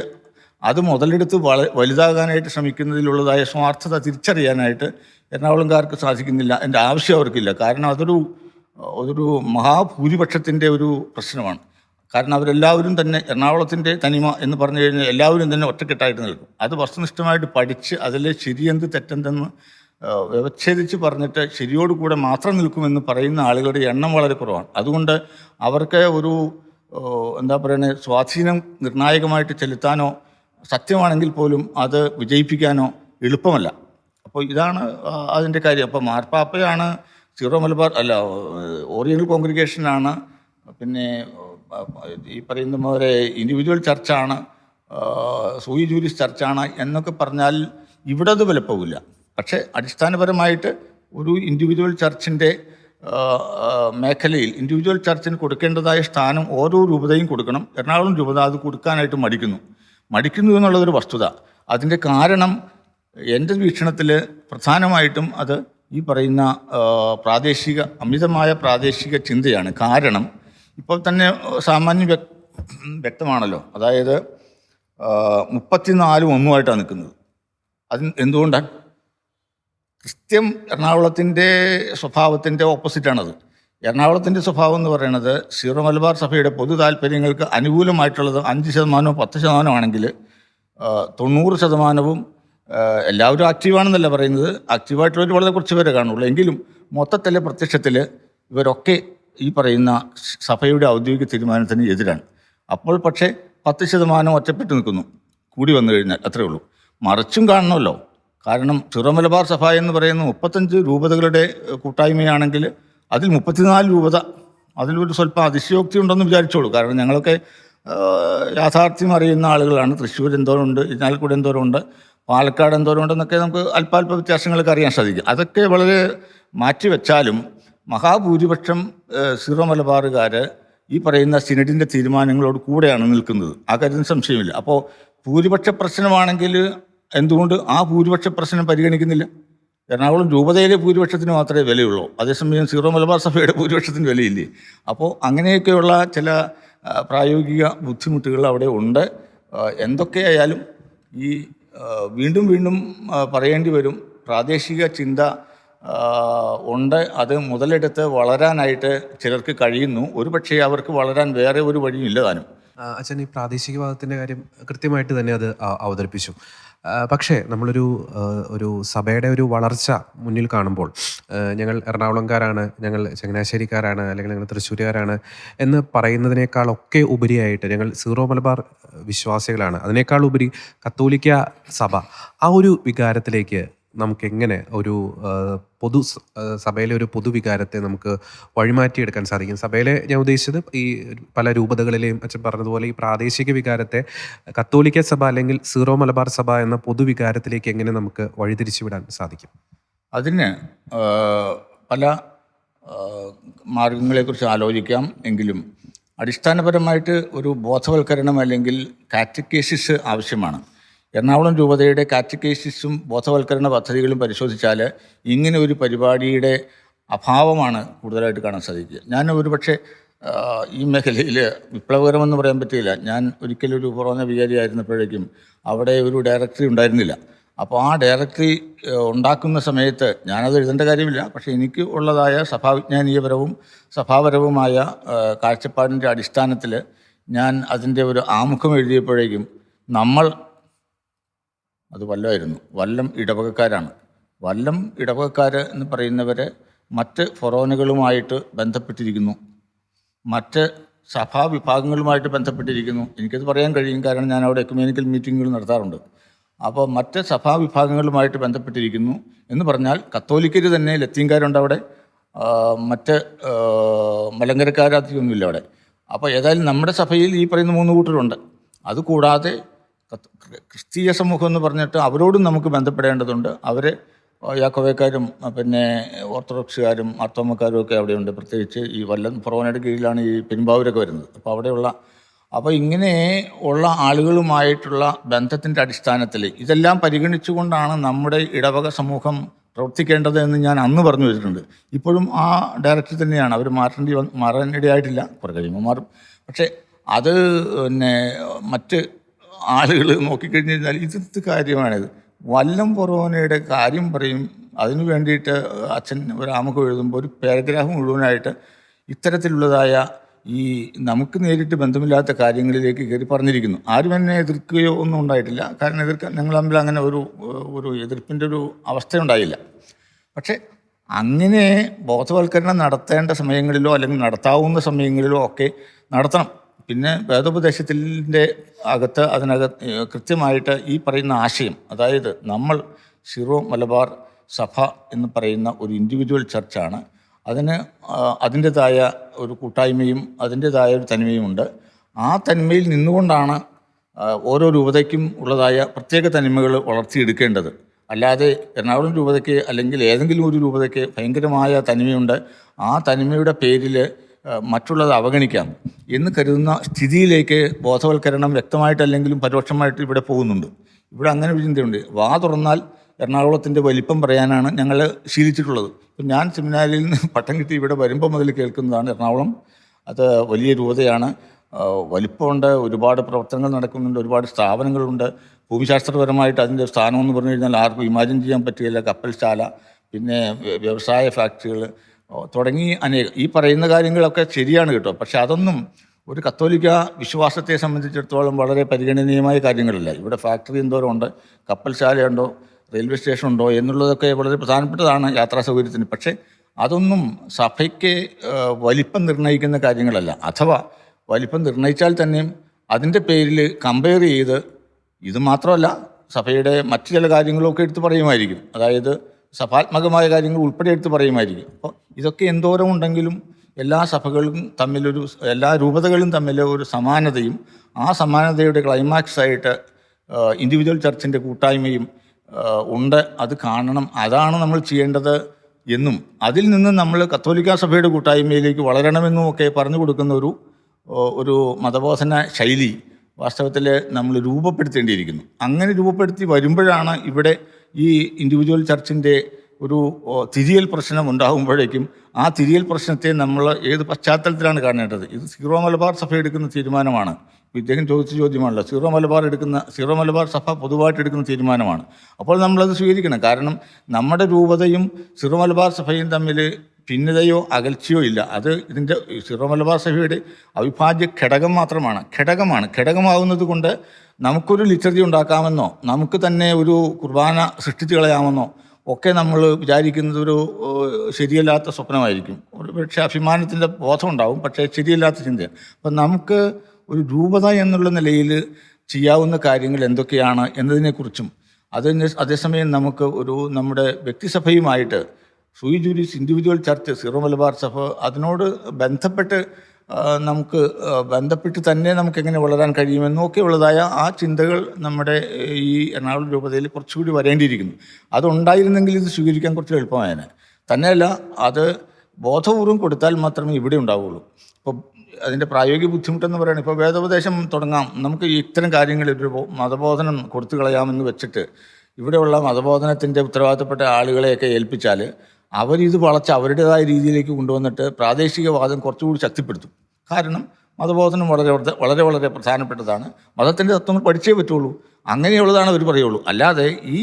അത് മുതലെടുത്ത് വലുതാകാനായിട്ട് ശ്രമിക്കുന്നതിലുള്ളതായ സ്വാർത്ഥത തിരിച്ചറിയാനായിട്ട് എറണാകുളംകാർക്ക് സാധിക്കുന്നില്ല. എൻ്റെ ആവശ്യം അവർക്കില്ല. കാരണം അതൊരു മഹാഭൂരിപക്ഷത്തിൻ്റെ ഒരു പ്രശ്നമാണ്. കാരണം അവരെല്ലാവരും തന്നെ എറണാകുളത്തിൻ്റെ തനിമ എന്ന് പറഞ്ഞു കഴിഞ്ഞാൽ എല്ലാവരും തന്നെ ഒറ്റക്കെട്ടായിട്ട് നിൽക്കും. അത് വസ്തുനിഷ്ഠമായിട്ട് പഠിച്ച് അതിലെ ശരിയെന്ത് തെറ്റെന്തെന്ന് വ്യവച്ഛേദിച്ച് പറഞ്ഞിട്ട് ശരിയോടുകൂടെ മാത്രം നിൽക്കുമെന്ന് പറയുന്ന ആളുകളുടെ എണ്ണം വളരെ കുറവാണ്. അതുകൊണ്ട് അവർക്ക് ഒരു എന്താ പറയുന്നത്, സ്വാധീനം നിർണായകമായിട്ട് ചെലുത്താനോ സത്യമാണെങ്കിൽ പോലും അത് വിജയിപ്പിക്കാനോ എളുപ്പമല്ല. അപ്പോൾ ഇതാണ് അതിൻ്റെ കാര്യം. അപ്പോൾ മാർപ്പാപ്പയാണ് സീറോ മലബാർ അല്ല, ഓറിയന്റൽ കോൺഗ്രിഗേഷനാണ്, പിന്നെ ഈ പറയുന്ന പോലെ ഇൻഡിവിജ്വൽ ചർച്ചാണ്, സൂയി ജൂരിസ് ചർച്ചാണ് എന്നൊക്കെ പറഞ്ഞാൽ ഇവിടെ അത് വിലപ്പോവില്ല. പക്ഷേ അടിസ്ഥാനപരമായിട്ട് ഒരു ഇൻഡിവിജ്വൽ ചർച്ചിൻ്റെ മേഖലയിൽ ഇൻഡിവിജ്വൽ ചർച്ചിന് കൊടുക്കേണ്ടതായ സ്ഥാനം ഓരോ രൂപതയും കൊടുക്കണം. എറണാകുളം രൂപത അത് കൊടുക്കാനായിട്ട് മടിക്കുന്നു എന്നുള്ളതൊരു വസ്തുത. അതിൻ്റെ കാരണം എൻ്റെ വീക്ഷണത്തിൽ പ്രധാനമായിട്ടും അത് ഈ പറയുന്ന അമിതമായ പ്രാദേശിക ചിന്തയാണ്. കാരണം ഇപ്പോൾ തന്നെ സാമാന്യം വ്യക്തമാണല്ലോ. അതായത് 34-1 നിൽക്കുന്നത്. എന്തുകൊണ്ടാണ്? കൃത്യം എറണാകുളത്തിൻ്റെ സ്വഭാവത്തിൻ്റെ ഓപ്പോസിറ്റാണത്. എറണാകുളത്തിൻ്റെ സ്വഭാവം എന്ന് പറയുന്നത് സീറോ മലബാർ സഭയുടെ പൊതു താല്പര്യങ്ങൾക്ക് അനുകൂലമായിട്ടുള്ളത് 5%, 10% ആണെങ്കിൽ 90% എല്ലാവരും ആക്റ്റീവാണെന്നല്ല പറയുന്നത്, ആക്റ്റീവായിട്ടുള്ളവർ വളരെ കുറച്ച് പേരെ കാണുള്ളൂ. എങ്കിലും മൊത്തത്തിലെ പ്രത്യക്ഷത്തിൽ ഇവരൊക്കെ ഈ പറയുന്ന സഭയുടെ ഔദ്യോഗിക തീരുമാനത്തിന് എതിരാണ്. അപ്പോൾ പക്ഷേ 10% ഒറ്റപ്പെട്ട് നിൽക്കുന്നു, കൂടി വന്നു കഴിഞ്ഞാൽ അത്രയേ ഉള്ളൂ. മറിച്ചും കാണണമല്ലോ. കാരണം സീറോ മലബാർ സഭ എന്ന് പറയുന്ന 35 രൂപതകളുടെ കൂട്ടായ്മയാണെങ്കിൽ അതിൽ 34 രൂപത അതിലൊരു സ്വല്പം അതിശയോക്തി ഉണ്ടെന്ന് വിചാരിച്ചോളൂ. കാരണം ഞങ്ങളൊക്കെ യാഥാർത്ഥ്യം അറിയുന്ന ആളുകളാണ്. തൃശ്ശൂർ എന്തോരമുണ്ട്, ഇരിഞ്ഞാലക്കുട എന്തോരമുണ്ട്, പാലക്കാട് എന്തോരമുണ്ടെന്നൊക്കെ നമുക്ക് അല്പാൽപ വ്യത്യാസങ്ങളൊക്കെ അറിയാൻ സാധിക്കും. അതൊക്കെ വളരെ മാറ്റിവെച്ചാലും മഹാഭൂരിപക്ഷം സീറോ മലബാറുകാർ ഈ പറയുന്ന സിനഡിൻ്റെ തീരുമാനങ്ങളോട് കൂടെയാണ് നിൽക്കുന്നത്. ആ കാര്യത്തിൽ സംശയമില്ല. അപ്പോൾ ഭൂരിപക്ഷ പ്രശ്നമാണെങ്കിൽ എന്തുകൊണ്ട് ആ ഭൂരിപക്ഷ പ്രശ്നം പരിഗണിക്കുന്നില്ല? എറണാകുളം രൂപതയിലെ ഭൂരിപക്ഷത്തിന് മാത്രമേ വിലയുള്ളൂ, അതേസമയം സീറോ മലബാർ സഭയുടെ ഭൂരിപക്ഷത്തിന് വിലയില്ലേ? അപ്പോൾ അങ്ങനെയൊക്കെയുള്ള ചില പ്രായോഗിക ബുദ്ധിമുട്ടുകൾ അവിടെ ഉണ്ട്. എന്തൊക്കെയായാലും ഈ വീണ്ടും വീണ്ടും പറയേണ്ടി വരും, പ്രാദേശിക ചിന്ത ഉണ്ട്. അത് മുതലെടുത്ത് വളരാനായിട്ട് ചിലർക്ക് കഴിയുന്നു. ഒരുപക്ഷെ അവർക്ക് വളരാൻ വേറെ ഒരു വഴിയും ഇല്ല താനും. അച്ഛൻ ഈ പ്രാദേശികവാദത്തിൻ്റെ കാര്യം കൃത്യമായിട്ട് തന്നെ അത് അവതരിപ്പിച്ചു. പക്ഷേ ഒരു സഭയുടെ ഒരു വളർച്ച മുന്നിൽ കാണുമ്പോൾ ഞങ്ങൾ എറണാകുളംകാരാണ്, ഞങ്ങൾ ചങ്ങനാശ്ശേരിക്കാരാണ്, അല്ലെങ്കിൽ ഞങ്ങൾ തൃശ്ശൂരുകാരാണ് എന്ന് പറയുന്നതിനേക്കാളൊക്കെ ഉപരിയായിട്ട് ഞങ്ങൾ സീറോ മലബാർ വിശ്വാസികളാണ്, അതിനേക്കാൾ ഉപരി കത്തോലിക്ക സഭ, ആ ഒരു വികാരത്തിലേക്ക് നമുക്ക് എങ്ങനെ ഒരു സഭയിലെ ഒരു പൊതുവികാരത്തെ നമുക്ക് വഴിമാറ്റിയെടുക്കാൻ സാധിക്കും? സഭയിലെ ഞാൻ ഉദ്ദേശിച്ചത് ഈ പല രൂപതകളിലെയും അച്ഛൻ പറഞ്ഞതുപോലെ ഈ പ്രാദേശിക വികാരത്തെ കത്തോലിക്ക സഭ അല്ലെങ്കിൽ സീറോ മലബാർ സഭ എന്ന പൊതുവികാരത്തിലേക്ക് എങ്ങനെ നമുക്ക് വഴിതിരിച്ചു വിടാൻ സാധിക്കും? അതിന് പല മാർഗങ്ങളെക്കുറിച്ച് ആലോചിക്കാം. എങ്കിലും അടിസ്ഥാനപരമായിട്ട് ഒരു ബോധവൽക്കരണം അല്ലെങ്കിൽ കാറ്റക്കേസിസ് ആവശ്യമാണ്. എറണാകുളം രൂപതയുടെ കാറ്റക്കേസിസും ബോധവൽക്കരണ പദ്ധതികളും പരിശോധിച്ചാൽ ഇങ്ങനെ ഒരു പരിപാടിയുടെ അഭാവമാണ് കൂടുതലായിട്ട് കാണാൻ സാധിക്കുക. ഞാൻ ഒരുപക്ഷെ ഈ മേഖലയിൽ വിപ്ലവകരമെന്ന് പറയാൻ പറ്റില്ല. ഞാൻ ഒരിക്കലൊരു കൊറോണ വികാരിയായിരുന്നപ്പോഴേക്കും അവിടെ ഒരു ഡയറക്ടറി ഉണ്ടായിരുന്നില്ല. അപ്പോൾ ആ ഡയറക്ടറി ഉണ്ടാക്കുന്ന സമയത്ത് ഞാനത് എഴുതേണ്ട കാര്യമില്ല, പക്ഷേ എനിക്ക് ഉള്ളതായ സഭാവിജ്ഞാനീയപരവും സഭാപരവുമായ കാഴ്ചപ്പാടിൻ്റെ അടിസ്ഥാനത്തിൽ ഞാൻ അതിൻ്റെ ഒരു ആമുഖം എഴുതിയപ്പോഴേക്കും അത് വല്ലമായിരുന്നു. വല്ലം ഇടവകക്കാരാണ്. വല്ലം ഇടവകക്കാർ എന്ന് പറയുന്നവർ മറ്റ് ഫൊറോനുകളുമായിട്ട് ബന്ധപ്പെട്ടിരിക്കുന്നു, മറ്റ് സഭാവിഭാഗങ്ങളുമായിട്ട് ബന്ധപ്പെട്ടിരിക്കുന്നു. എനിക്കത് പറയാൻ കഴിയും, കാരണം ഞാൻ അവിടെ എക്യുമെനിക്കൽ മീറ്റിങ്ങുകൾ നടത്താറുണ്ട്. അപ്പോൾ മറ്റ് സഭാവിഭാഗങ്ങളുമായിട്ട് ബന്ധപ്പെട്ടിരിക്കുന്നു എന്ന് പറഞ്ഞാൽ കത്തോലിക്കർ തന്നെ, ലത്തീൻകാരുണ്ട് അവിടെ, മറ്റ് മലങ്കരക്കാരൊന്നുമില്ല അവിടെ. അപ്പോൾ ഏതായാലും നമ്മുടെ സഭയിൽ ഈ പറയുന്ന 3 കൂട്ടരുണ്ട്. അതുകൂടാതെ ക്രിസ്തീയ സമൂഹം എന്ന് പറഞ്ഞിട്ട് അവരോടും നമുക്ക് ബന്ധപ്പെടേണ്ടതുണ്ട്. അവർ യാക്കോബക്കാരും പിന്നെ ഓർത്തഡോക്സുകാരും മാർത്തോമക്കാരും ഒക്കെ അവിടെയുണ്ട്. പ്രത്യേകിച്ച് ഈ വല്ലം ഫൊറോനയുടെ കീഴിലാണ് ഈ പെരുമ്പാവൂരൊക്കെ വരുന്നത്. അപ്പോൾ ഇങ്ങനെ ഉള്ള ആളുകളുമായിട്ടുള്ള ബന്ധത്തിൻ്റെ അടിസ്ഥാനത്തിൽ ഇതെല്ലാം പരിഗണിച്ചുകൊണ്ടാണ് നമ്മുടെ ഇടവക സമൂഹം പ്രവർത്തിക്കേണ്ടത് എന്ന് ഞാൻ അന്ന് പറഞ്ഞു വെച്ചിട്ടുണ്ട്. ഇപ്പോഴും ആ ഡയറക്ടർ തന്നെയാണ്. അവർ മാറാനിടയായിട്ടില്ല, കുറേ കഴിയുമ്പോൾ മാറും. പക്ഷേ അത് പിന്നെ മറ്റ് ആളുകൾ നോക്കിക്കഴിഞ്ഞ് കഴിഞ്ഞാൽ ഇതെന്ത് കാര്യമാണിത്? വല്ലം ഫൊറോനയുടെ കാര്യം പറയും, അതിനു വേണ്ടിയിട്ട് അച്ഛൻ ഒരു ആമുഖം എഴുതുമ്പോൾ ഒരു പാരഗ്രാഫ് മുഴുവനായിട്ട് ഇത്തരത്തിലുള്ളതായ ഈ നമുക്ക് നേരിട്ട് ബന്ധമില്ലാത്ത കാര്യങ്ങളിലേക്ക് കയറി പറഞ്ഞിരിക്കുന്നു. ആരും എന്നെ എതിർക്കുകയോ ഒന്നും ഉണ്ടായിട്ടില്ല. കാരണം ഞങ്ങൾ തമ്മിൽ അങ്ങനെ ഒരു എതിർപ്പിൻ്റെ ഒരു അവസ്ഥയുണ്ടായില്ല. പക്ഷേ അങ്ങനെ ബോധവൽക്കരണം നടത്തേണ്ട സമയങ്ങളിലോ അല്ലെങ്കിൽ നടത്താവുന്ന സമയങ്ങളിലോ ഒക്കെ നടത്തണം. പിന്നെ വേദോപദേശത്തിൻ്റെ അതിനകത്ത് കൃത്യമായിട്ട് ഈ പറയുന്ന ആശയം, അതായത് നമ്മൾ സീറോ മലബാർ സഭ എന്ന് പറയുന്ന ഒരു ഇൻഡിവിജ്വൽ ചർച്ചാണ്. അതിൻ്റെതായ ഒരു കൂട്ടായ്മയും അതിൻ്റെതായ ഒരു തനിമയുമുണ്ട്. ആ തനിമയിൽ നിന്നുകൊണ്ടാണ് ഓരോ രൂപതയ്ക്കും ഉള്ളതായ പ്രത്യേക തനിമകൾ വളർത്തിയെടുക്കേണ്ടത്. അല്ലാതെ എറണാകുളം രൂപതയ്ക്ക് അല്ലെങ്കിൽ ഏതെങ്കിലും ഒരു രൂപതയ്ക്ക് ഭയങ്കരമായ തനിമയുണ്ട്, ആ തനിമയുടെ പേരിൽ മറ്റുള്ളത് അവഗണിക്കാം എന്ന് കരുതുന്ന സ്ഥിതിയിലേക്ക് ബോധവൽക്കരണം വ്യക്തമായിട്ടല്ലെങ്കിലും പരോക്ഷമായിട്ട് ഇവിടെ പോകുന്നുണ്ട്. ഇവിടെ അങ്ങനെ ഒരു ചിന്തയുണ്ട്. വാ തുറന്നാൽ എറണാകുളത്തിൻ്റെ വലിപ്പം പറയാനാണ് ഞങ്ങൾ ശീലിച്ചിട്ടുള്ളത്. ഇപ്പം ഞാൻ സെമിനാരിയിൽ നിന്ന് പട്ടം കിട്ടി ഇവിടെ വരുമ്പോൾ മുതൽ കേൾക്കുന്നതാണ് എറണാകുളം അത് വലിയ രൂപതയാണ്, വലിപ്പമുണ്ട്, ഒരുപാട് പ്രവർത്തനങ്ങൾ നടക്കുന്നുണ്ട്, ഒരുപാട് സ്ഥാപനങ്ങളുണ്ട്. ഭൂമിശാസ്ത്രപരമായിട്ട് അതിൻ്റെ സ്ഥാനമെന്ന് പറഞ്ഞു കഴിഞ്ഞാൽ ആർക്കും ഇമാജിൻ ചെയ്യാൻ പറ്റുകയില്ല. കപ്പൽശാല, പിന്നെ വ്യവസായ ഫാക്ടറികൾ തുടങ്ങി ഈ പറയുന്ന കാര്യങ്ങളൊക്കെ ശരിയാണ് കേട്ടോ. പക്ഷെ അതൊന്നും ഒരു കത്തോലിക്ക വിശ്വാസത്തെ സംബന്ധിച്ചിടത്തോളം വളരെ പരിഗണനീയമായ കാര്യങ്ങളല്ല. ഇവിടെ ഫാക്ടറി എന്തോരമുണ്ട്, കപ്പൽശാലയുണ്ടോ, റെയിൽവേ സ്റ്റേഷൻ ഉണ്ടോ എന്നുള്ളതൊക്കെ വളരെ പ്രധാനപ്പെട്ടതാണ് യാത്രാ സൗകര്യത്തിന്. പക്ഷേ അതൊന്നും സഭയ്ക്ക് വലിപ്പം നിർണ്ണയിക്കുന്ന കാര്യങ്ങളല്ല. അഥവാ വലിപ്പം നിർണ്ണയിച്ചാൽ തന്നെയും അതിൻ്റെ പേരിൽ കമ്പയർ ചെയ്ത് ഇത് മാത്രമല്ല സഭയുടെ മറ്റു ചില കാര്യങ്ങളൊക്കെ എടുത്ത് പറയുമായിരിക്കും. അതായത് സഭാത്മകമായ കാര്യങ്ങൾ ഉൾപ്പെടെ എടുത്ത് പറയുമായിരിക്കും. അപ്പോൾ ഇതൊക്കെ എന്തോരം ഉണ്ടെങ്കിലും എല്ലാ സഭകളും എല്ലാ രൂപതകളും തമ്മിൽ ഒരു സമാനതയും ആ സമാനതയുടെ ക്ലൈമാക്സ് ആയിട്ട് ഇൻഡിവിജ്വൽ ചർച്ചിൻ്റെ കൂട്ടായ്മയും ഉണ്ട്. അത് കാണണം, അതാണ് നമ്മൾ ചെയ്യേണ്ടത് എന്നും അതിൽ നിന്ന് നമ്മൾ കത്തോലിക്ക സഭയുടെ കൂട്ടായ്മയിലേക്ക് വളരണമെന്നും ഒക്കെ പറഞ്ഞു കൊടുക്കുന്ന ഒരു മതബോധന ശൈലി വാസ്തവത്തിൽ നമ്മൾ രൂപപ്പെടുത്തേണ്ടിയിരിക്കുന്നു. അങ്ങനെ രൂപപ്പെടുത്തി വരുമ്പോഴാണ് ഇവിടെ ഈ ഇൻഡിവിജ്വൽ ചർച്ചിൻ്റെ ഒരു തിരിയൽ പ്രശ്നം ഉണ്ടാകുമ്പോഴേക്കും ആ തിരിയൽ പ്രശ്നത്തെ നമ്മൾ ഏത് പശ്ചാത്തലത്തിലാണ് കാണേണ്ടത്. ഇത് സീറോ മലബാർ സഭ എടുക്കുന്ന തീരുമാനമാണ്. ഇദ്ദേഹം ചോദിച്ച ചോദ്യമാണല്ലോ. സീറോ മലബാർ സഭ പൊതുവായിട്ട് എടുക്കുന്ന തീരുമാനമാണ്. അപ്പോൾ നമ്മളത് സ്വീകരിക്കണം. കാരണം നമ്മുടെ രൂപതയും സീറോ മലബാർ സഭയും തമ്മിൽ ഭിന്നതയോ അകൽച്ചയോ ഇല്ല. അത് ഇതിൻ്റെ സീറോ മലബാർ സഭയുടെ അവിഭാജ്യ ഘടകമാകുന്നത് കൊണ്ട് നമുക്കൊരു ലിറ്റർജി ഉണ്ടാക്കാമെന്നോ നമുക്ക് തന്നെ ഒരു കുർബാന സൃഷ്ടിച്ചു കളയാമെന്നോ ഒക്കെ നമ്മൾ വിചാരിക്കുന്നത് ഒരു ശരിയല്ലാത്ത സ്വപ്നമായിരിക്കും. ഒരു പക്ഷേ അഭിമാനത്തിൻ്റെ ബോധം ഉണ്ടാവും, പക്ഷേ ശരിയല്ലാത്ത ചിന്തയാണ്. അപ്പം നമുക്ക് ഒരു രൂപത എന്നുള്ള നിലയിൽ ചെയ്യാവുന്ന കാര്യങ്ങൾ എന്തൊക്കെയാണ് എന്നതിനെക്കുറിച്ചും അതേസമയം നമുക്ക് നമ്മുടെ വ്യക്തിസഭയുമായിട്ട് സൂയി ജൂരിസ് ഇൻഡിവിജ്വൽ ചർച്ച് സീറോ മലബാർ സഭ അതിനോട് ബന്ധപ്പെട്ട് തന്നെ നമുക്ക് എങ്ങനെ വളരാൻ കഴിയുമെന്നൊക്കെ ഉള്ളതായ ആ ചിന്തകൾ നമ്മുടെ ഈ എറണാകുളം രൂപതയിൽ കുറച്ചുകൂടി വരേണ്ടിയിരിക്കുന്നു. അതുണ്ടായിരുന്നെങ്കിൽ ഇത് സ്വീകരിക്കാൻ കുറച്ച് എളുപ്പമായേനെ. തന്നെയല്ല, അത് ബോധപൂർവം കൊടുത്താൽ മാത്രമേ ഇവിടെ ഉണ്ടാവുകയുള്ളൂ. ഇപ്പോൾ അതിൻ്റെ പ്രായോഗിക ബുദ്ധിമുട്ടെന്ന് പറയുന്നത്, ഇപ്പോൾ വേദോപദേശം തുടങ്ങാം, നമുക്ക് ഇത്തരം കാര്യങ്ങളിൽ ഒരു മതബോധനം കൊടുത്തു കളയാമെന്ന് വെച്ചിട്ട് ഇവിടെയുള്ള മതബോധനത്തിൻ്റെ ഉത്തരവാദിത്തപ്പെട്ട ആളുകളെയൊക്കെ ഏൽപ്പിച്ചാൽ അവരിത് വളച്ച് അവരുടേതായ രീതിയിലേക്ക് കൊണ്ടുവന്നിട്ട് പ്രാദേശികവാദം കുറച്ചുകൂടി ശക്തിപ്പെടുത്തും. കാരണം മതബോധനം വളരെ വളരെ പ്രധാനപ്പെട്ടതാണ്. മതത്തിൻ്റെ തത്വങ്ങൾ പഠിച്ചേ പറ്റുള്ളൂ. അങ്ങനെയുള്ളതാണ് അവർ പറയുള്ളൂ. അല്ലാതെ ഈ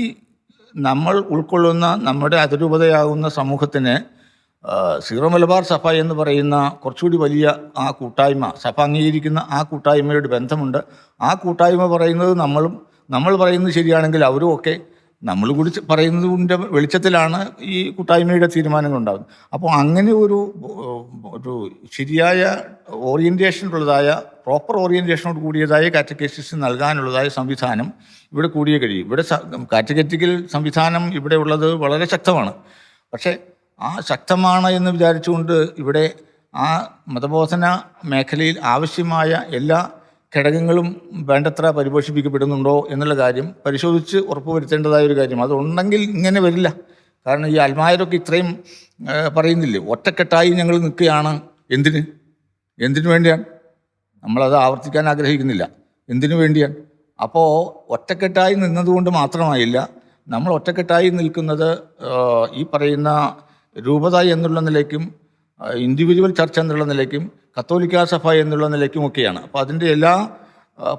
നമ്മൾ ഉൾക്കൊള്ളുന്ന നമ്മുടെ അതിരൂപതയാകുന്ന സമൂഹത്തിന് സീറോ മലബാർ സഭ എന്ന് പറയുന്ന കുറച്ചുകൂടി വലിയ ആ കൂട്ടായ്മ, സഭ അംഗീകരിക്കുന്ന ആ കൂട്ടായ്മയുടെ ബന്ധമുണ്ട്. ആ കൂട്ടായ്മ പറയുന്നത് നമ്മൾ പറയുന്നത് ശരിയാണെങ്കിൽ അവരും ഒക്കെ നമ്മൾ കൂടി പറയുന്നതിൻ്റെ വെളിച്ചത്തിലാണ് ഈ കൂട്ടായ്മയുടെ തീരുമാനങ്ങൾ ഉണ്ടാകുന്നത്. അപ്പോൾ അങ്ങനെ ഒരു ശരിയായ ഓറിയൻറ്റേഷനുള്ളതായ പ്രോപ്പർ ഓറിയൻറ്റേഷനോട് കൂടിയതായ കാറ്റഗറ്റിക്സ് നൽകാനുള്ളതായ സംവിധാനം ഇവിടെ കൂടിയേ കഴിയും. ഇവിടെ കാറ്റഗറ്റിക്കൽ സംവിധാനം ഇവിടെ ഉള്ളത് വളരെ ശക്തമാണ്. പക്ഷേ ആ ശക്തമാണ് എന്ന് വിചാരിച്ചുകൊണ്ട് ഇവിടെ ആ മതബോധന മേഖലയിൽ ആവശ്യമായ എല്ലാ ഘടകങ്ങളും വേണ്ടത്ര പരിപോഷിപ്പിക്കപ്പെടുന്നുണ്ടോ എന്നുള്ള കാര്യം പരിശോധിച്ച് ഉറപ്പുവരുത്തേണ്ടതായ ഒരു കാര്യം. അതുണ്ടെങ്കിൽ ഇങ്ങനെ വരില്ല. കാരണം ഈ അൽമായരൊക്കെ ഇത്രയും പറയുന്നില്ലേ, ഒറ്റക്കെട്ടായി ഞങ്ങൾ നിൽക്കുകയാണ്. എന്തിനു വേണ്ടിയാണ്? നമ്മളത് ആവർത്തിക്കാൻ ആഗ്രഹിക്കുന്നില്ല. എന്തിനു വേണ്ടിയാണ്? അപ്പോൾ ഒറ്റക്കെട്ടായി നിന്നതുകൊണ്ട് മാത്രമായില്ല. നമ്മൾ ഒറ്റക്കെട്ടായി നിൽക്കുന്നത് ഈ പറയുന്ന രൂപത എന്നുള്ള നിലയ്ക്കും ഇൻഡിവിജ്വൽ ചർച്ച് എന്നുള്ള നിലയ്ക്കും കത്തോലിക്ക സഭ എന്നുള്ള നിലയ്ക്കുമൊക്കെയാണ്. അപ്പോൾ അതിൻ്റെ എല്ലാ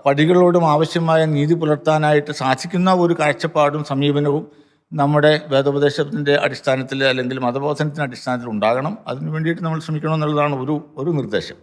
പടികളോടും ആവശ്യമായ നീതി പുലർത്താനായിട്ട് സാധിക്കുന്ന ഒരു കാഴ്ചപ്പാടും സമീപനവും നമ്മുടെ വേദോപദേശത്തിൻ്റെ അടിസ്ഥാനത്തിൽ അല്ലെങ്കിൽ മതബോധനത്തിൻ്റെ അടിസ്ഥാനത്തിൽ ഉണ്ടാകണം. അതിനു വേണ്ടിയിട്ട് നമ്മൾ ശ്രമിക്കണം എന്നുള്ളതാണ് ഒരു നിർദ്ദേശം.